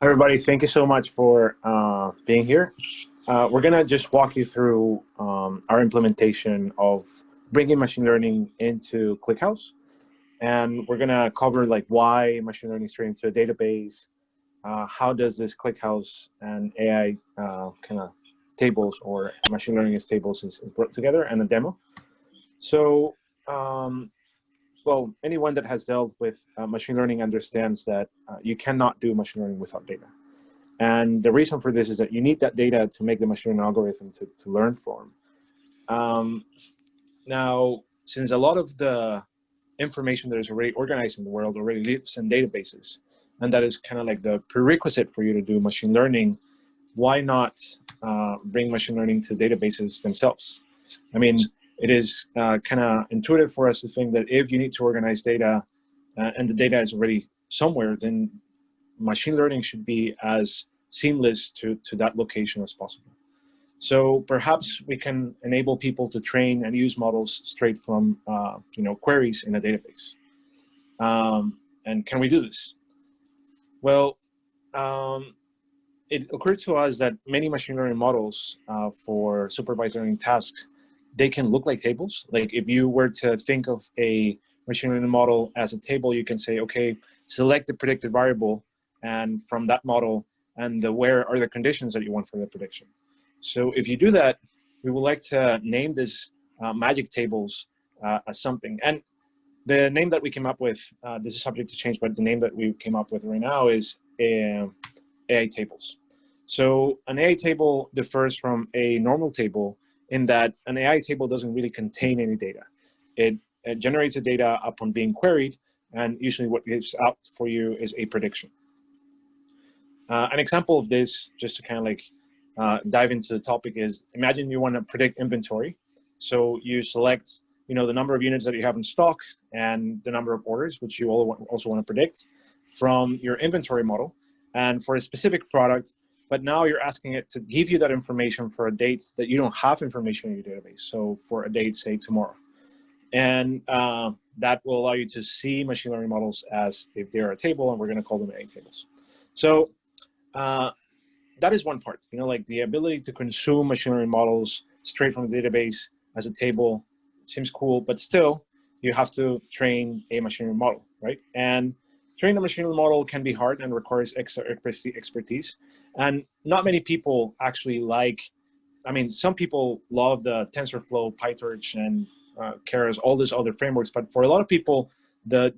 Everybody, thank you so much for being here. We're gonna just walk you through our implementation of bringing machine learning into ClickHouse, and we're gonna cover like why machine learning straight into a database, how does this ClickHouse and AI kind of tables or machine learning as tables is brought together, and a demo. So, well, anyone that has dealt with machine learning understands that you cannot do machine learning without data. And the reason for this is that you need that data to make the machine learning algorithm to learn from. Now, since a lot of the information that is already organized in the world already lives in databases, and that is kind of like the prerequisite for you to do machine learning, why not bring machine learning to databases themselves? I mean, it is kind of intuitive for us to think that if you need to organize data and the data is already somewhere, then machine learning should be as seamless to that location as possible. So perhaps we can enable people to train and use models straight from queries in a database. And can we do this? Well, it occurred to us that many machine learning models for supervised learning tasks, they can look like tables. Like if you were to think of a machine learning model as a table, you can say, okay, select the predicted variable, and from that model, and where are the conditions that you want for the prediction. So if you do that, we would like to name this magic tables as something. And the name that we came up with, this is subject to change, but the name that we came up with right now is AI tables. So an AI table differs from a normal table in that an AI table doesn't really contain any data. It generates the data upon being queried, and usually what gives out for you is a prediction. An example of this, just to kind of like dive into the topic, is imagine you want to predict inventory. So you select, the number of units that you have in stock and the number of orders, which you also want to predict from your inventory model and for a specific product. But now you're asking it to give you that information for a date that you don't have information in your database. So for a date, say tomorrow. And that will allow you to see machine learning models as if they're a table, and we're going to call them AI tables. So that is one part, like the ability to consume machine learning models straight from the database as a table seems cool, but still you have to train a machine learning model, right? And training a machine learning model can be hard and requires extra expertise. And not many people actually some people love the TensorFlow, PyTorch, and Keras, all these other frameworks, but for a lot of people,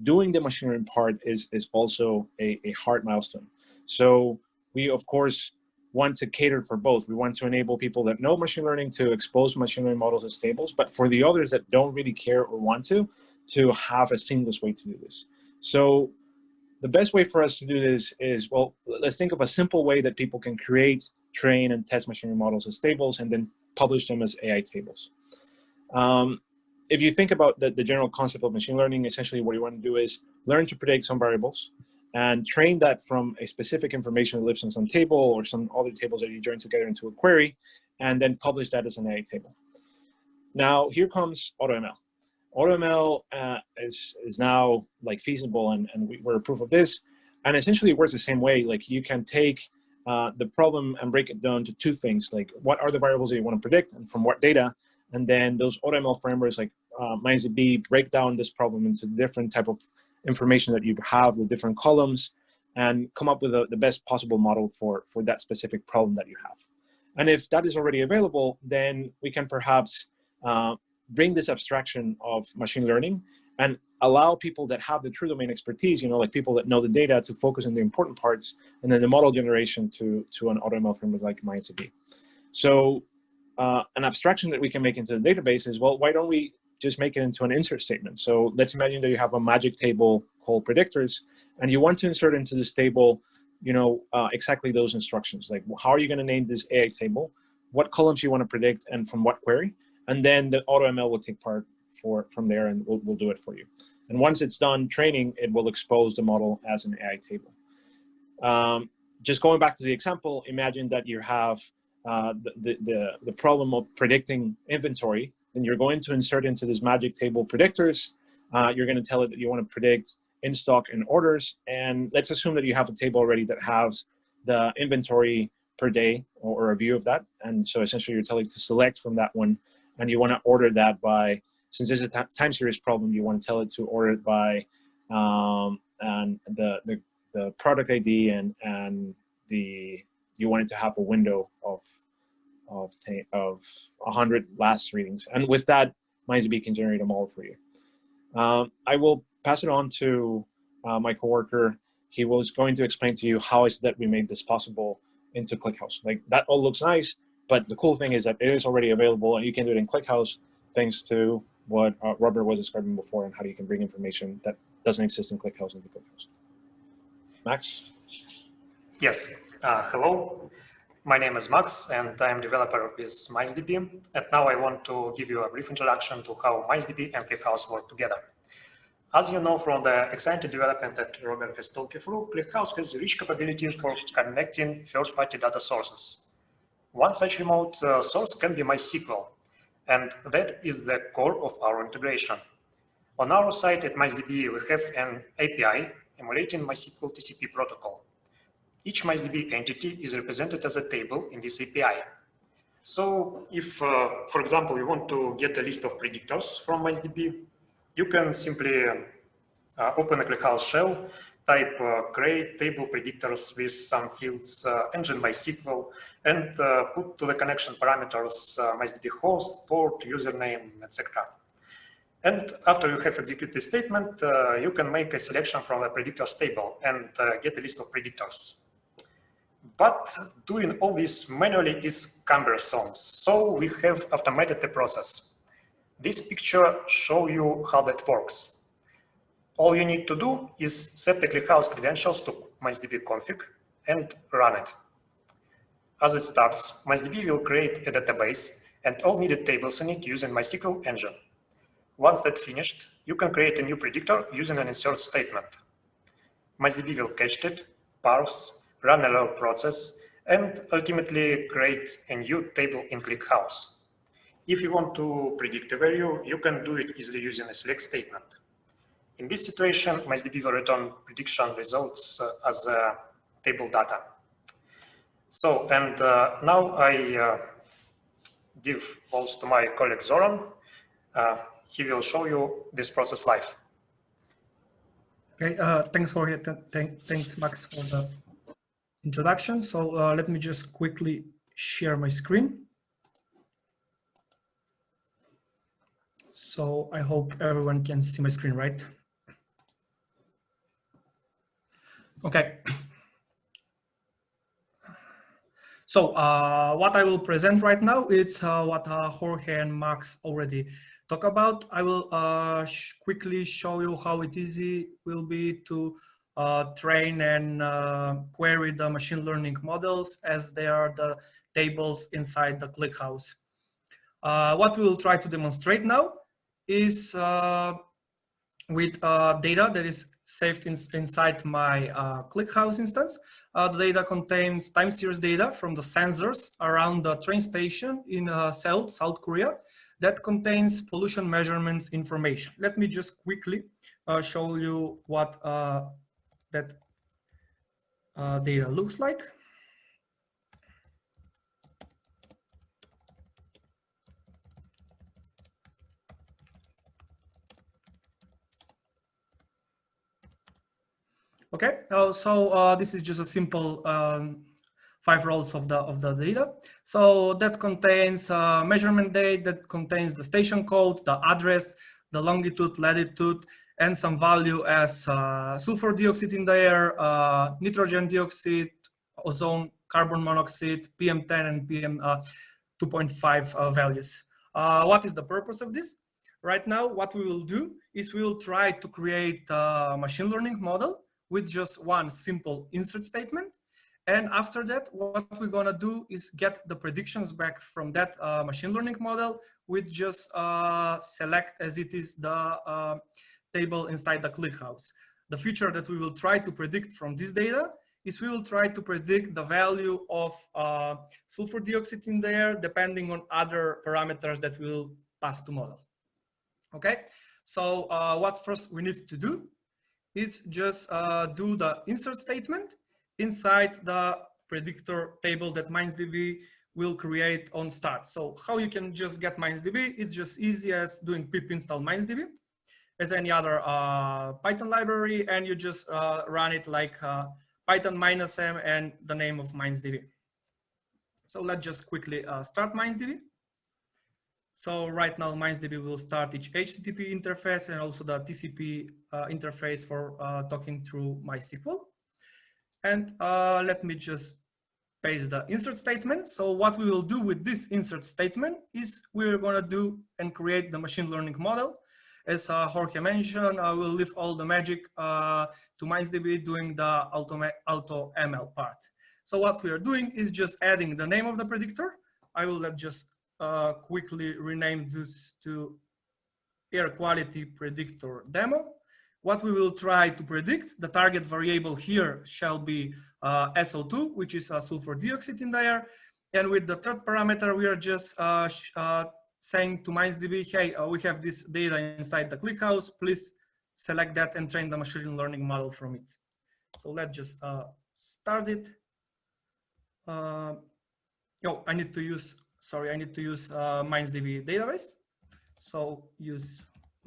doing the machine learning part is also a hard milestone. So we, of course, want to cater for both. We want to enable people that know machine learning to expose machine learning models as tables, but for the others that don't really care or want to have a seamless way to do this. So the best way for us to do this is, well, let's think of a simple way that people can create, train, and test machine learning models as tables and then publish them as AI tables. If you think about the general concept of machine learning, essentially what you want to do is learn to predict some variables and train that from a specific information that lives in some table or some other tables that you join together into a query, and then publish that as an AI table. Now, here comes AutoML. AutoML is now like feasible, and we're a proof of this. And essentially it works the same way. Like you can take the problem and break it down to two things, like what are the variables that you want to predict and from what data, and then those AutoML frameworks like MindsDB break down this problem into different type of information that you have with different columns and come up with the best possible model for that specific problem that you have. And if that is already available, then we can perhaps bring this abstraction of machine learning and allow people that have the true domain expertise, like people that know the data, to focus on the important parts, and then the model generation to an AutoML framework like MindsDB. So an abstraction that we can make into the database is, well, why don't we just make it into an insert statement? So let's imagine that you have a magic table called predictors, and you want to insert into this table, exactly those instructions. Like, how are you going to name this AI table? What columns you want to predict, and from what query? And then the AutoML will take part from there, and we'll do it for you. And once it's done training, it will expose the model as an AI table. Just going back to the example, imagine that you have the problem of predicting inventory. Then you're going to insert into this magic table predictors. You're going to tell it that you want to predict in stock and orders. And let's assume that you have a table already that has the inventory per day or a view of that. And so essentially you're telling to select from that one, and you want to order that by, since this is a time series problem, you want to tell it to order it by and the product ID and you want it to have a window of 100 last readings. And with that, MindsDB can generate a model for you. I will pass it on to my coworker. He was going to explain to you how is that we made this possible into ClickHouse. Like, that all looks nice, but the cool thing is that it is already available, and you can do it in ClickHouse thanks to what Robert was describing before, and how you can bring information that doesn't exist in ClickHouse into ClickHouse. Max? Yes. Hello. My name is Max, and I'm developer with MindsDB. And now I want to give you a brief introduction to how MindsDB and ClickHouse work together. As you know from the exciting development that Robert has talked you through, ClickHouse has rich capability for connecting third-party data sources. One such remote source can be MySQL, and that is the core of our integration. On our side at MindsDB, we have an API emulating MySQL TCP protocol. Each MindsDB entity is represented as a table in this API. So if, for example, you want to get a list of predictors from MindsDB, you can simply open a ClickHouse shell, type create table predictors with some fields, engine MySQL, and put to the connection parameters MindsDB host, port, username, etc. And after you have executed this statement, you can make a selection from the predictors table and get a list of predictors. But doing all this manually is cumbersome, so we have automated the process. This picture shows you how that works. All you need to do is set the ClickHouse credentials to MindsDB config and run it. As it starts, MindsDB will create a database and all needed tables in it using MySQL engine. Once that's finished, you can create a new predictor using an insert statement. MindsDB will catch it, parse, run a log process, and ultimately create a new table in ClickHouse. If you want to predict a value, you can do it easily using a select statement. In this situation, MindsDB will return prediction results as table data. So, and now I give balls to my colleague Zoran. He will show you this process live. Okay, thanks Jorge. Thanks Max for the introduction. So let me just quickly share my screen. So I hope everyone can see my screen, right? Okay. So what I will present right now is what Jorge and Max already talked about. I will quickly show you how it easy will be to train and query the machine learning models as they are the tables inside the ClickHouse. What we will try to demonstrate now is with data that is saved inside my ClickHouse instance. The data contains time series data from the sensors around the train station in Seoul, South Korea, that contains pollution measurements information. Let me just quickly show you what that data looks like. Okay, so this is just a simple 5 rows of the data. So that contains measurement date, that contains the station code, the address, the longitude, latitude, and some value as sulfur dioxide in the air, nitrogen dioxide, ozone, carbon monoxide, PM10 and PM 2.5 values. What is the purpose of this? Right now, what we will do is we will try to create a machine learning model with just one simple insert statement. And after that, what we're gonna do is get the predictions back from that machine learning model with just select as it is the table inside the ClickHouse. The feature that we will try to predict from this data is we will try to predict the value of sulfur dioxide in there depending on other parameters that we'll pass to model. Okay, so what first we need to do is just do the insert statement inside the predictor table that MindsDB will create on start. So how you can just get MindsDB, it's just easy as doing pip install MindsDB as any other Python library, and you just run it like Python -m and the name of MindsDB. So let's just quickly start MindsDB. So right now MindsDB will start each HTTP interface and also the TCP interface for talking through MySQL. And let me just paste the insert statement. So what we will do with this insert statement is we're going to do and create the machine learning model. As Jorge mentioned, I will leave all the magic to MindsDB doing the auto ML part. So what we are doing is just adding the name of the predictor. I will just quickly rename this to air quality predictor demo. What we will try to predict, the target variable here shall be SO2, which is sulfur dioxide in the air. And with the third parameter, we are just saying to MindsDB, hey, we have this data inside the ClickHouse, please select that and train the machine learning model from it. So let's just start it. Oh, I need to use MindsDB database. So use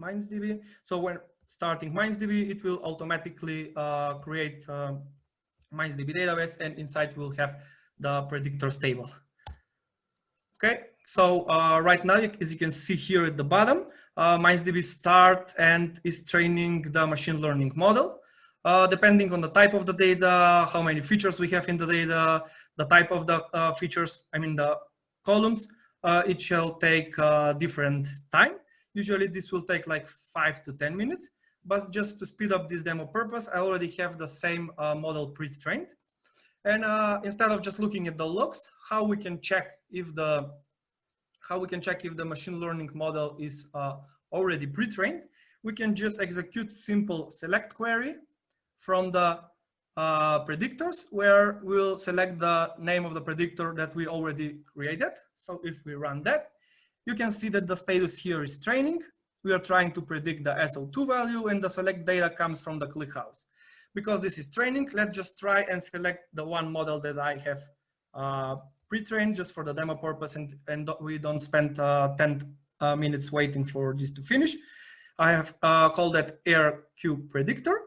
MindsDB. So when starting MindsDB, it will automatically create MindsDB database, and inside we'll have the predictors table. Okay, so right now, as you can see here at the bottom, MindsDB start and is training the machine learning model. Depending on the type of the data, how many features we have in the data, the type of the features, I mean the columns, it shall take different time. Usually this will take like 5 to 10 minutes, but just to speed up this demo purpose, I already have the same model pre-trained. And instead of just looking at the logs, how we can check if the machine learning model is already pre-trained, we can just execute simple select query from the predictors, where we'll select the name of the predictor that we already created. So if we run that, you can see that the status here is training. We are trying to predict the SO2 value, and the select data comes from the ClickHouse. Because this is training, let's just try and select the one model that I have pre-trained just for the demo purpose, and we don't spend 10 minutes waiting for this to finish. I have called that AirQ predictor.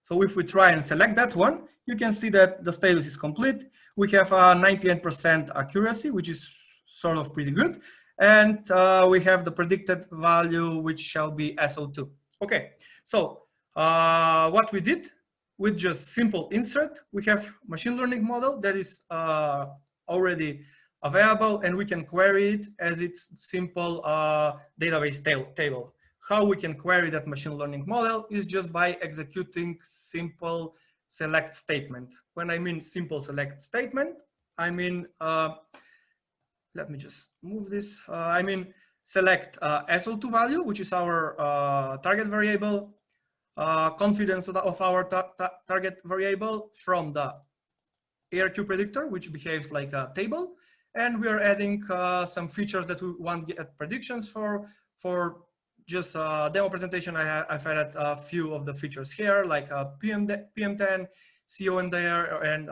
So if we try and select that one, you can see that the status is complete. We have a 98% accuracy, which is sort of pretty good. And we have the predicted value, which shall be SO2. Okay, so what we did with just simple insert, we have machine learning model that is already available, and we can query it as its simple database table. How we can query that machine learning model is just by executing simple select statement. When I mean simple select statement, I mean, let me just move this. I mean, select SO2 value, which is our target variable, confidence of our target variable from the AirQ predictor, which behaves like a table. And we are adding some features that we want to get predictions for just demo presentation. I've added a few of the features here, like PM10, CO in there, and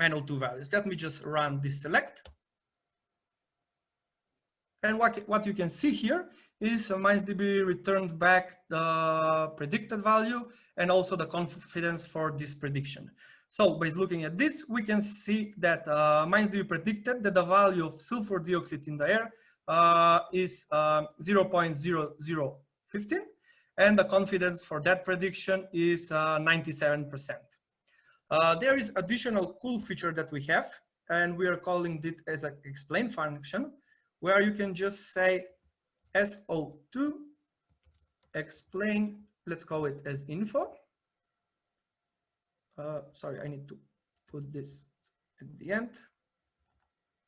NO2 values. Let me just run this select. And what you can see here is MindsDB returned back the predicted value and also the confidence for this prediction. So by looking at this, we can see that MindsDB predicted that the value of sulfur dioxide in the air is 0.0015, and the confidence for that prediction is 97%. There is additional cool feature that we have, and we are calling it as an explain function, where you can just say SO2 explain, let's call it as info. Sorry, I need to put this at the end.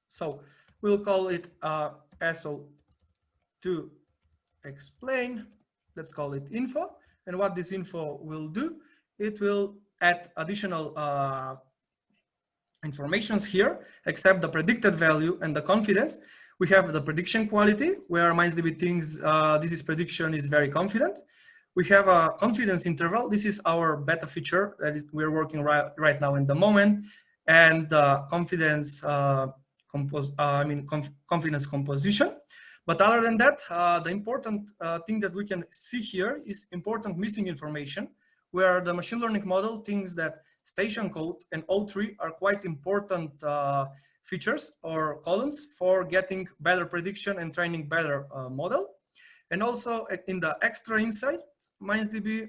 So we'll call it SO2 explain. Let's call it info. And what this info will do, it will add additional informations here, except the predicted value and the confidence. We have the prediction quality, where MindsDB thinks this prediction is very confident. We have a confidence interval. This is our beta feature that we're working right now in the moment. and confidence confidence composition. But other than that, the important thing that we can see here is important missing information, where the machine learning model thinks that station code and O3 are quite important features or columns for getting better prediction and training better model. And also in the extra insights, MindsDB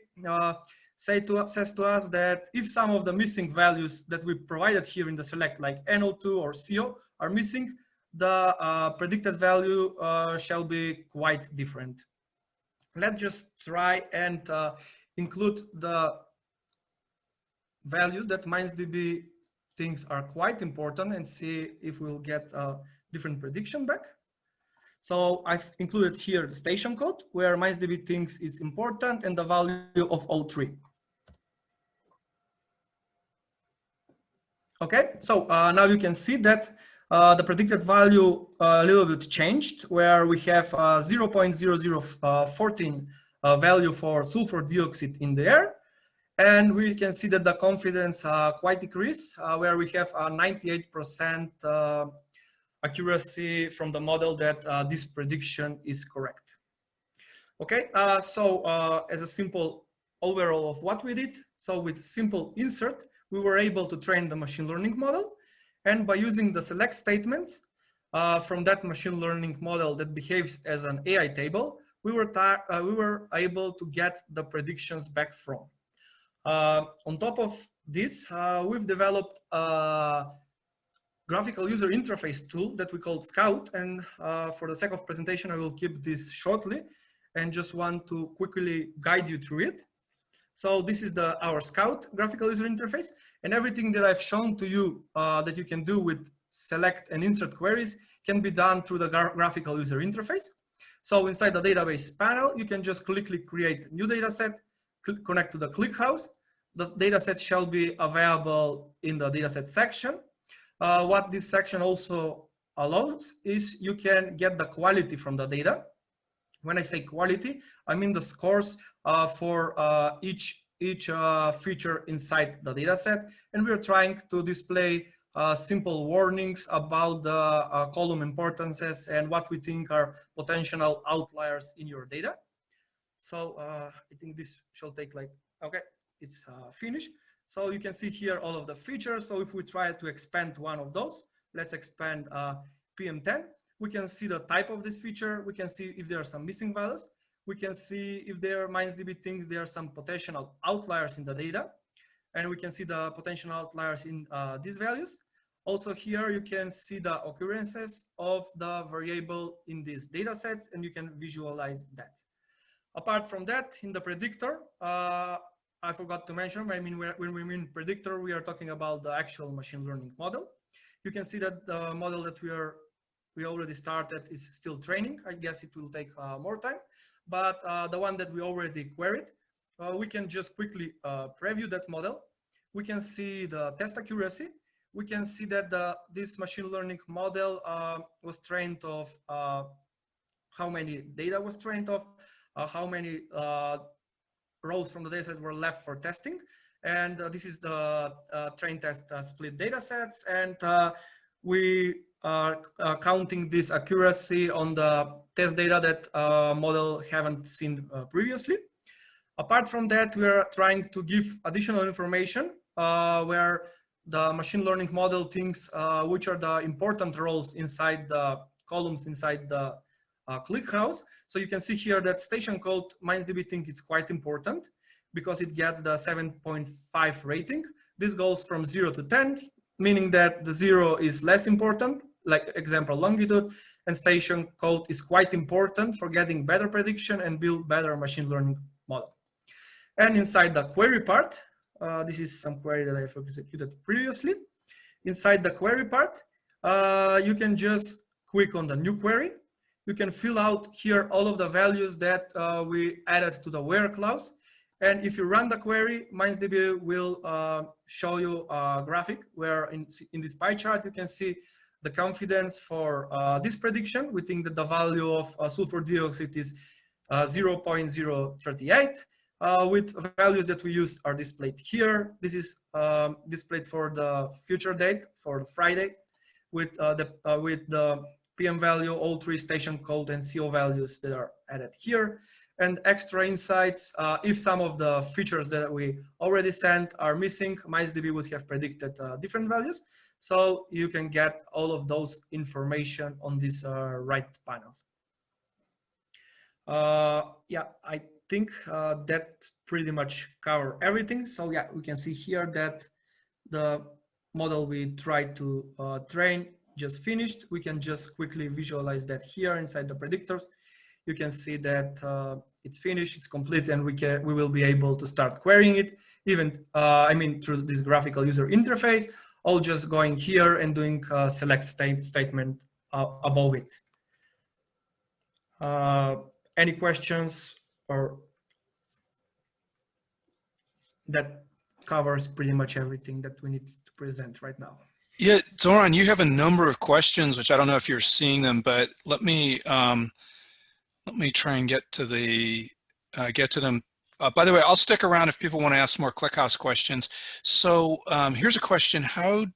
says to us that if some of the missing values that we provided here in the select, like NO2 or CO, are missing, the predicted value shall be quite different. Let's just try and include the values that MindsDB thinks are quite important and see if we'll get a different prediction back. So I've included here the station code, where MindsDB thinks it's important, and the value of O3. Okay, so now you can see that the predicted value a little bit changed, where we have 0.0014 value for sulfur dioxide in the air. And we can see that the confidence quite decreased, where we have a 98% accuracy from the model that this prediction is correct. Okay, so as a simple overall of what we did, so with simple insert, we were able to train the machine learning model. And by using the select statements from that machine learning model that behaves as an AI table, we were able to get the predictions back from. On top of this, we've developed a graphical user interface tool that we call Scout. And for the sake of presentation, I will keep this shortly and just want to quickly guide you through it. So this is our Scout graphical user interface, and everything that I've shown to you that you can do with select and insert queries can be done through the graphical user interface. So inside the database panel, you can just quickly create new data set, connect to the ClickHouse. The data set shall be available in the dataset section. What this section also allows is you can get the quality from the data. When I say quality, I mean the scores for each feature inside the dataset, and we're trying to display simple warnings about the column importances and what we think are potential outliers in your data. So I think this shall take okay, it's finished. So you can see here all of the features. So if we try to expand one of those, let's expand PM10. We can see the type of this feature. We can see if there are some missing values. We can see if MindsDB thinks there are some potential outliers in the data. And we can see the potential outliers in these values. Also here, you can see the occurrences of the variable in these data sets, and you can visualize that. Apart from that, in the predictor, I forgot to mention, when we mean predictor, we are talking about the actual machine learning model. You can see that the model that we already started is still training. I guess it will take more time, but the one that we already queried, we can just quickly preview that model. We can see the test accuracy. We can see that this machine learning model was trained of how many data was trained of, how many rows from the dataset were left for testing. And this is the train test split data sets. And we are counting this accuracy on the test data that model haven't seen previously. Apart from that, we are trying to give additional information where the machine learning model thinks which are the important roles inside the columns inside the ClickHouse. So you can see here that station code, MindsDB thinks it's quite important because it gets the 7.5 rating. This goes from 0 to 10, meaning that the 0 is less important, like example longitude, and station code is quite important for getting better prediction and build better machine learning model. And inside the query part, this is some query that I've executed previously. Inside the query part, you can just click on the new query. You can fill out here all of the values that we added to the where clause. And if you run the query, MindsDB will show you a graphic where in this pie chart, you can see the confidence for this prediction. We think that the value of sulfur dioxide is 0.038. with values that we used are displayed here. This is displayed for the future date for Friday with the PM value, all three station code and CO values that are added here. And extra insights, if some of the features that we already sent are missing, MindsDB would have predicted different values. So you can get all of those information on this right panel. Yeah, I think that pretty much cover everything. So yeah, we can see here that the model we tried to train just finished. We can just quickly visualize that here inside the predictors. You can see that it's finished, it's complete, and we will be able to start querying it, even I mean through this graphical user interface, or just going here and doing a select statement above it. Any questions? Or that covers pretty much everything that we need to present right now. Yeah, Zoran, you have a number of questions, which I don't know if you're seeing them, but let me try and get to them. By the way, I'll stick around if people want to ask more ClickHouse questions. So here's a question: how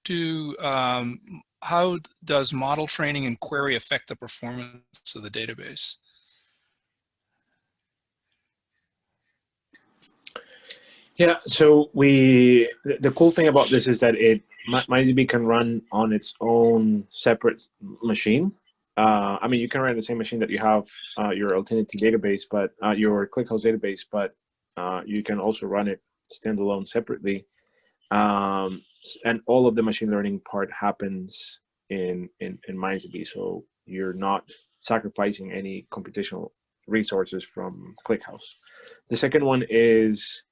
does model training and query affect the performance of the database? Yeah, so the cool thing about this is that MindsDB can run on its own separate machine. I mean, you can run the same machine that you have your Altinity database, but your ClickHouse database, but you can also run it standalone separately. And all of the machine learning part happens in MindsDB, so you're not sacrificing any computational resources from ClickHouse. The second one is,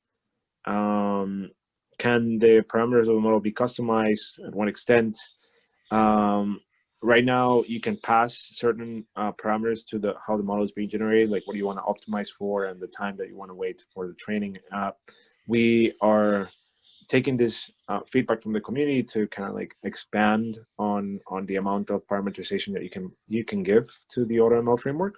can the parameters of the model be customized? At what extent? Right now, you can pass certain parameters to how the model is being generated, like what do you want to optimize for and the time that you want to wait for the training. We are taking this feedback from the community to kind of like expand on the amount of parameterization that you can give to the AutoML framework.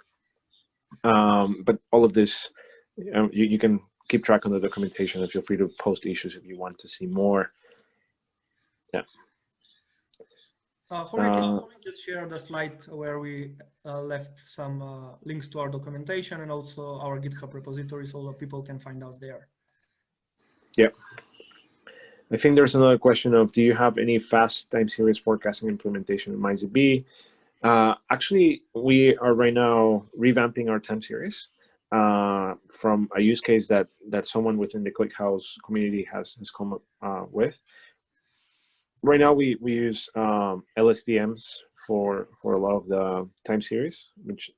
But all of this, you can keep track on the documentation, and feel free to post issues if you want to see more. Yeah. Jorge, can you just share the slide where we left some links to our documentation and also our GitHub repository so that people can find us there? Yeah. I think there's another question of, do you have any fast time series forecasting implementation in MindsDB? Actually, we are right now revamping our time series from a use case that someone within the ClickHouse community has come up with. Right now, we use LSTMs for a lot of the time series, which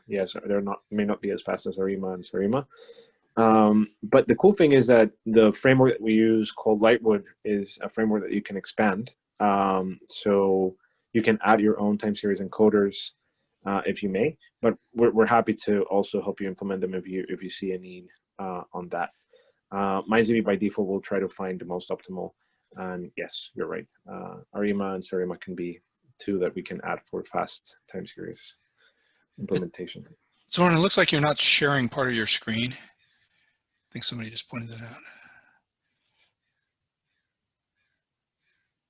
yes, may not be as fast as Arima and Sarima. But the cool thing is that the framework that we use called Lightwood is a framework that you can expand. So you can add your own time series encoders if you may, but we're happy to also help you implement them if you see a need on that. MindsDB by default will try to find the most optimal. And yes, you're right. Arima and Sarima can be two that we can add for fast time series implementation. Zoran, it looks like you're not sharing part of your screen. I think somebody just pointed that out.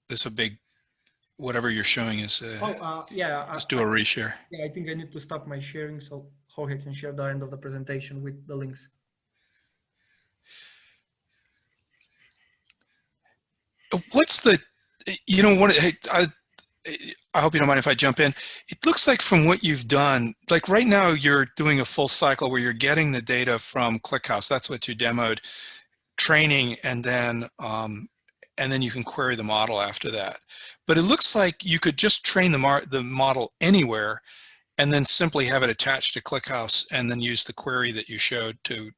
There's a big, whatever you're showing is, yeah. Just do a reshare. Yeah, I think I need to stop my sharing so Jorge can share the end of the presentation with the links. What's the, you know, what, I hope you don't mind if I jump in. It looks like from what you've done, like right now you're doing a full cycle where you're getting the data from ClickHouse. That's what you demoed, training, and then you can query the model after that. But it looks like you could just train the model anywhere and then simply have it attached to ClickHouse and then use the query that you showed to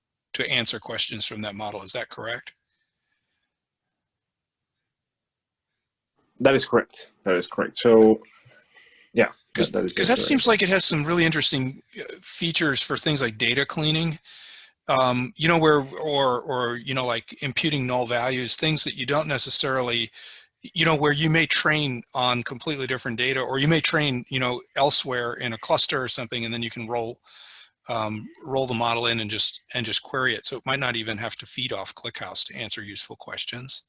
answer questions from that model. Is that correct? That is correct. That is correct. So, yeah, because that seems like it has some really interesting features for things like data cleaning, you know, or you know, like imputing null values, things that you don't necessarily, you know, where you may train on completely different data, or you may train, you know, elsewhere in a cluster or something, and then you can roll roll the model in and just query it. So it might not even have to feed off ClickHouse to answer useful questions.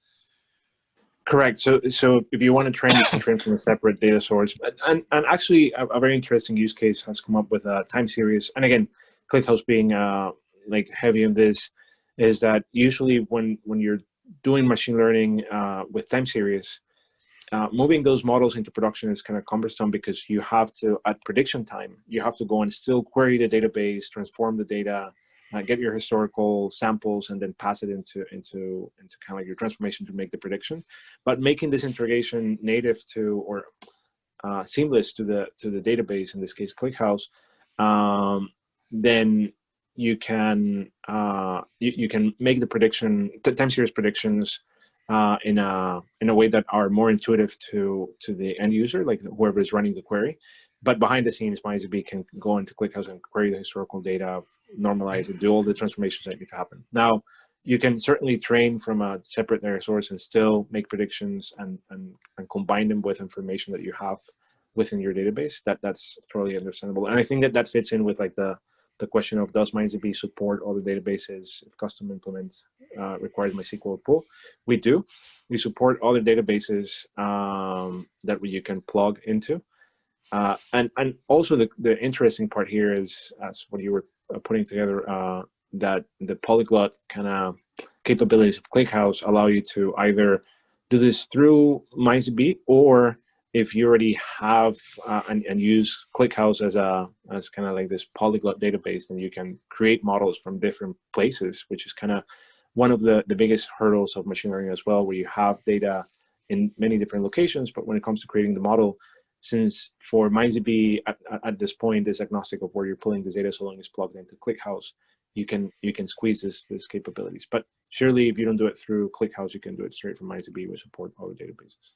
Correct. So if you want to train, you can train from a separate data source. And actually, a very interesting use case has come up with a time series. And again, ClickHouse being like heavy in this, is that usually when you're doing machine learning with time series, moving those models into production is kind of cumbersome because you have to, at prediction time, you have to go and still query the database, transform the data, get your historical samples, and then pass it into kind of like your transformation to make the prediction. But making this integration native to or seamless to the database, in this case ClickHouse, then you can you can make the prediction, time series predictions in a way that are more intuitive to the end user, like whoever is running the query. But behind the scenes, MindsDB can go into ClickHouse and query the historical data, normalize it, do all the transformations that need to happen. Now, you can certainly train from a separate data source and still make predictions and combine them with information that you have within your database. That's totally understandable. And I think that fits in with like the question of, does MindsDB support all the databases if custom implement requires MySQL pool? We do. We support all the databases that you can plug into. And also the interesting part here is, as what you were putting together, that the polyglot kind of capabilities of ClickHouse allow you to either do this through MindsDB, or if you already have and use ClickHouse as kind of like this polyglot database, then you can create models from different places, which is kind of one of the biggest hurdles of machine learning as well, where you have data in many different locations, but when it comes to creating the model, since for MindsDB at this point is agnostic of where you're pulling this data so long as plugged into ClickHouse, you can squeeze this capabilities. But surely if you don't do it through ClickHouse, you can do it straight from MindsDB. We support all the databases.